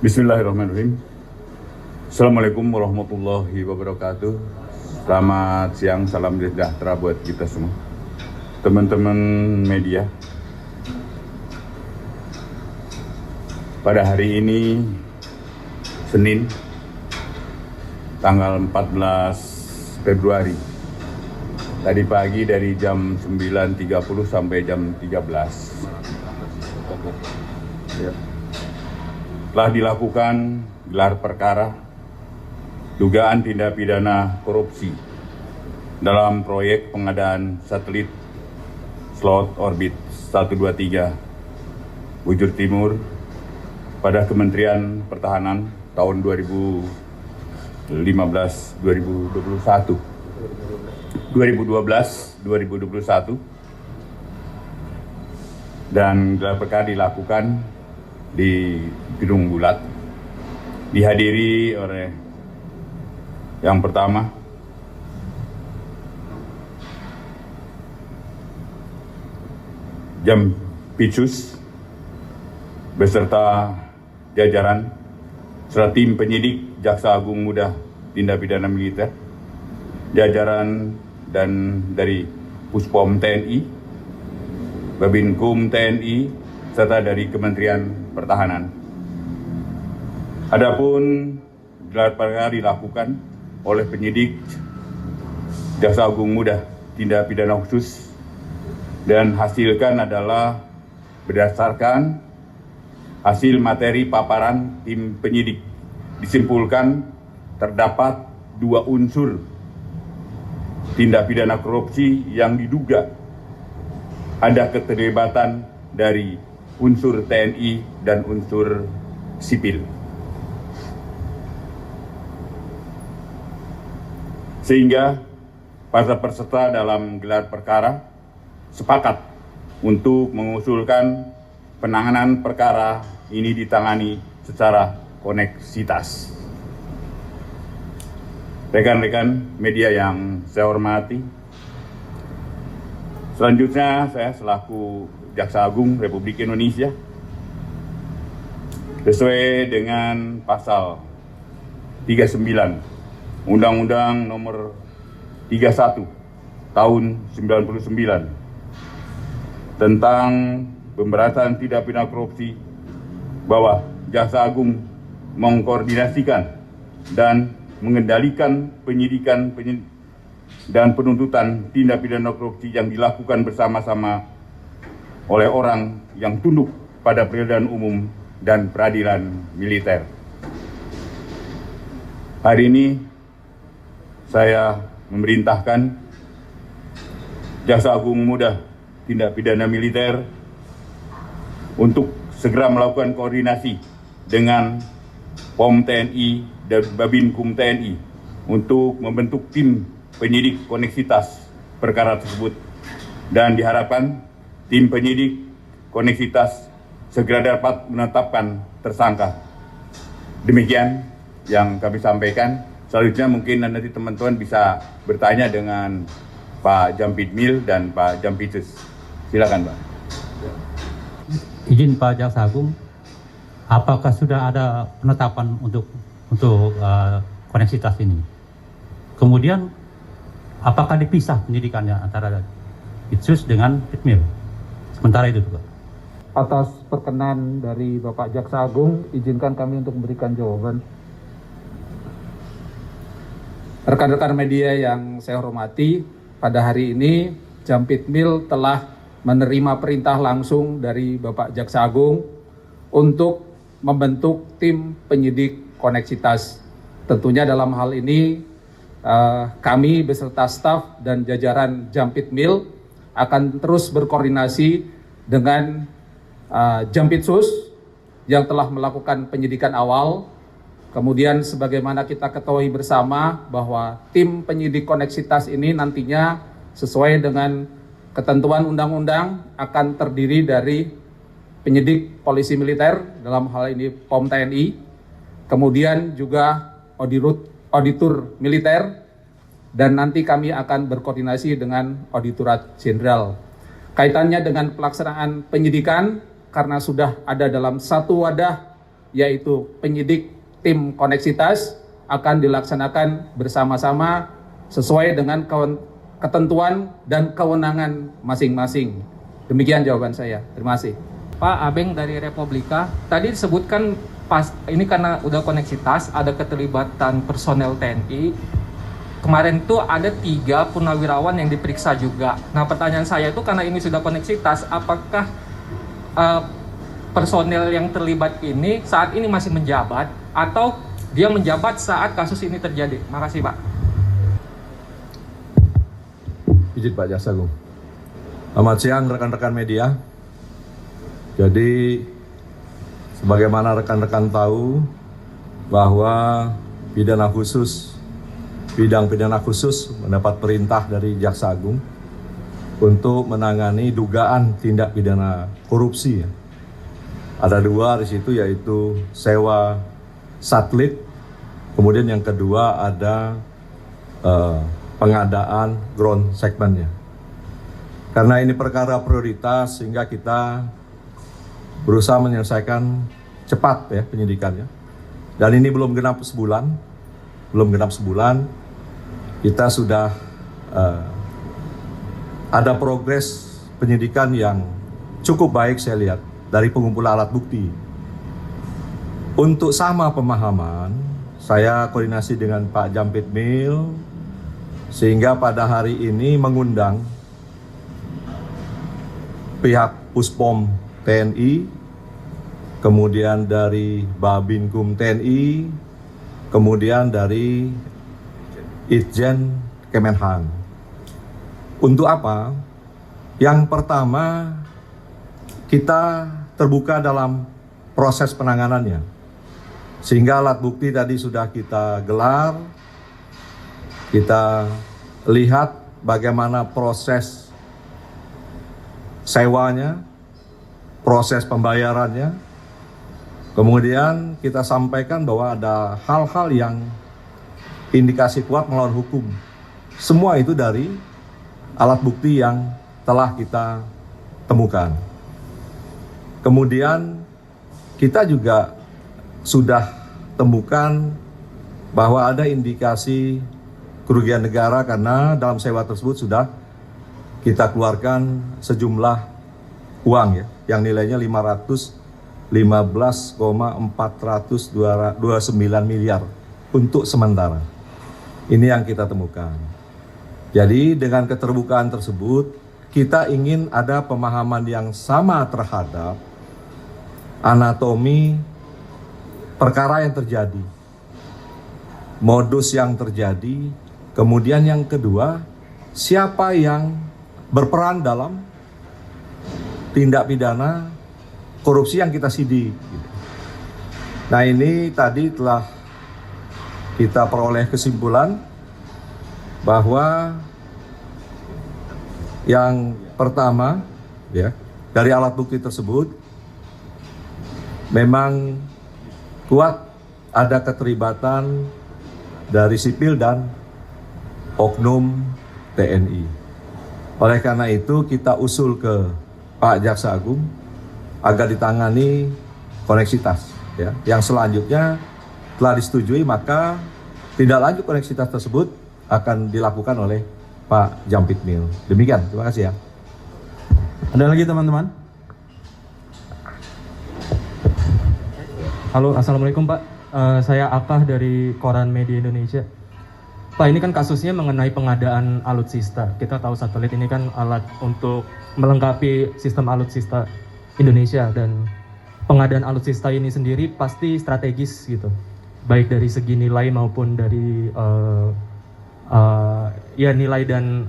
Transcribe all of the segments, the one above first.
Bismillahirrahmanirrahim. Assalamualaikum warahmatullahi wabarakatuh. Selamat siang, salam sejahtera buat kita semua. Teman-teman media, pada hari ini Senin tanggal 14 Februari, tadi pagi dari jam 9.30 sampai jam 13 telah dilakukan gelar perkara dugaan tindak pidana korupsi dalam proyek pengadaan satelit slot orbit 123 Bujur Timur pada Kementerian Pertahanan tahun 2012-2021 dan gelar perkara dilakukan di Gedung Bulat, dihadiri oleh yang pertama Jampitsus beserta jajaran serta tim penyidik Jaksa Agung Muda Tindak Pidana Militer, jajaran dan dari Puspom TNI, Babinkum TNI, serta dari Kementerian Pertahanan. Adapun gelar perkara dilakukan oleh penyidik Jaksa Agung Muda Tindak Pidana Khusus dan hasilkan adalah berdasarkan hasil materi paparan tim penyidik, disimpulkan terdapat 2 unsur tindak pidana korupsi yang diduga ada keterlibatan dari unsur TNI dan unsur sipil. Sehingga para peserta dalam gelar perkara sepakat untuk mengusulkan penanganan perkara ini ditangani secara koneksitas. Rekan-rekan media yang saya hormati, selanjutnya saya selaku Jaksa Agung Republik Indonesia sesuai dengan pasal 39 Undang-Undang Nomor 31 Tahun 99 tentang pemberantasan tindak pidana korupsi, bahwa Jaksa Agung mengkoordinasikan dan mengendalikan penyidikan dan penuntutan tindak pidana korupsi yang dilakukan bersama-sama oleh orang yang tunduk pada peradilan umum dan peradilan militer. Hari ini saya memerintahkan Jaksa Agung Muda Tindak Pidana Militer untuk segera melakukan koordinasi dengan POM TNI dan Babinkum TNI untuk membentuk tim penyidik koneksitas perkara tersebut, dan diharapkan tim penyidik koneksitas segera dapat menetapkan tersangka. Demikian yang kami sampaikan. Selanjutnya mungkin nanti teman-teman bisa bertanya dengan Pak Jampitmil dan Pak Jampitsus. Silakan, Pak. Izin Pak Jaksa Agung, apakah sudah ada penetapan untuk koneksitas ini? Kemudian apakah dipisah penyidikannya antara Bitsus dengan Bitmil? Sementara itu, Pak. Atas perkenan dari Bapak Jaksa Agung, izinkan kami untuk memberikan jawaban. Rekan-rekan media yang saya hormati, pada hari ini Jampitmil telah menerima perintah langsung dari Bapak Jaksa Agung untuk membentuk tim penyidik koneksitas. Tentunya dalam hal ini kami beserta staf dan jajaran Jampitmil akan terus berkoordinasi dengan Jampitsus yang telah melakukan penyidikan awal. Kemudian sebagaimana kita ketahui bersama bahwa tim penyidik koneksitas ini nantinya sesuai dengan ketentuan undang-undang akan terdiri dari penyidik polisi militer, dalam hal ini POM TNI, kemudian juga auditor militer, dan nanti kami akan berkoordinasi dengan Auditorat Jenderal. Kaitannya dengan pelaksanaan penyidikan, karena sudah ada dalam satu wadah yaitu penyidik tim koneksitas akan dilaksanakan bersama-sama sesuai dengan ketentuan dan kewenangan masing-masing. Demikian jawaban saya. Terima kasih. Pak Abeng dari Republika, tadi disebutkan pas ini karena udah koneksitas, ada keterlibatan personel TNI. Kemarin tuh ada 3 purnawirawan yang diperiksa juga. Nah pertanyaan saya itu karena ini sudah koneksitas, apakah personel yang terlibat ini saat ini masih menjabat atau dia menjabat saat kasus ini terjadi? Makasih Pak. Izin Pak Jaksagung. Selamat siang rekan-rekan media. Jadi sebagaimana rekan-rekan tahu bahwa bidang pidana khusus mendapat perintah dari Jaksa Agung untuk menangani dugaan tindak pidana korupsi. Ada 2 di situ, yaitu sewa satelit, kemudian yang kedua ada pengadaan ground segmentnya. Karena ini perkara prioritas sehingga kita berusaha menyelesaikan cepat ya penyidikannya. Dan ini belum genap sebulan, kita sudah ada progres penyidikan yang cukup baik saya lihat dari pengumpulan alat bukti. Untuk sama pemahaman, saya koordinasi dengan Pak Jampitmil sehingga pada hari ini mengundang pihak Puspom TNI, kemudian dari Babinkum TNI, kemudian dari Itjen Kemenhan. Untuk apa? Yang pertama, kita terbuka dalam proses penanganannya. Sehingga alat bukti tadi sudah kita gelar, kita lihat bagaimana proses sewanya, proses pembayarannya. Kemudian kita sampaikan bahwa ada hal-hal yang indikasi kuat melawan hukum. Semua itu dari alat bukti yang telah kita temukan. Kemudian kita juga sudah temukan bahwa ada indikasi kerugian negara karena dalam sewa tersebut sudah kita keluarkan sejumlah uang ya, yang nilainya 515,429 miliar untuk sementara. Ini yang kita temukan. Jadi dengan keterbukaan tersebut, kita ingin ada pemahaman yang sama terhadap anatomi perkara yang terjadi, modus yang terjadi, kemudian yang kedua, siapa yang berperan dalam tindak pidana korupsi yang kita sidik. Nah ini tadi telah kita peroleh kesimpulan bahwa yang pertama ya, dari alat bukti tersebut memang kuat ada keterlibatan dari sipil dan oknum TNI. Oleh karena itu kita usul ke Pak Jaksa Agung agar ditangani koneksitas ya. Yang selanjutnya telah disetujui, maka tindak lanjut koneksitas tersebut akan dilakukan oleh Pak Jampitmil. Demikian, terima kasih ya. Ada lagi teman-teman? Halo, Assalamualaikum Pak. Saya Akah dari Koran Media Indonesia. Pak, ini kan kasusnya mengenai pengadaan alutsista. Kita tahu satelit ini kan alat untuk melengkapi sistem alutsista Indonesia, dan pengadaan alutsista ini sendiri pasti strategis gitu, baik dari segi nilai maupun dari nilai dan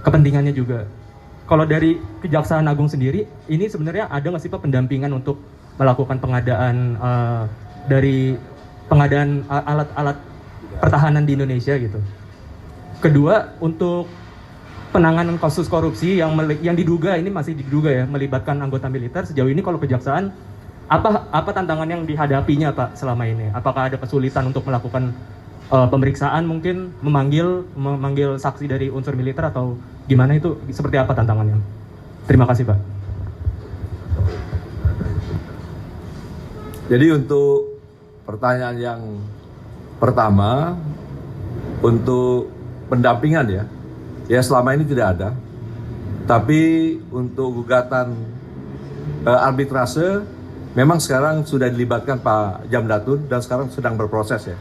kepentingannya juga. Kalau dari Kejaksaan Agung sendiri, ini sebenarnya ada nggak sih Pak pendampingan untuk melakukan pengadaan alat-alat pertahanan di Indonesia gitu? Kedua, untuk penanganan kasus korupsi yang diduga, ini masih diduga ya, melibatkan anggota militer, sejauh ini kalau Kejaksaan apa tantangan yang dihadapinya Pak selama ini? Apakah ada kesulitan untuk melakukan pemeriksaan, mungkin memanggil saksi dari unsur militer, atau gimana, itu seperti apa tantangannya? Terima kasih Pak. Jadi untuk pertanyaan yang pertama, untuk pendampingan ya selama ini tidak ada. Tapi untuk gugatan arbitrase, memang sekarang sudah dilibatkan Pak Jamdatun dan sekarang sedang berproses ya.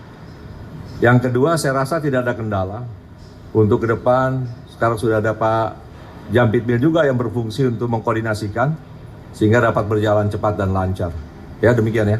Yang kedua, saya rasa tidak ada kendala. Untuk ke depan, sekarang sudah ada Pak Jampitmil juga yang berfungsi untuk mengkoordinasikan sehingga dapat berjalan cepat dan lancar. Ya, demikian ya.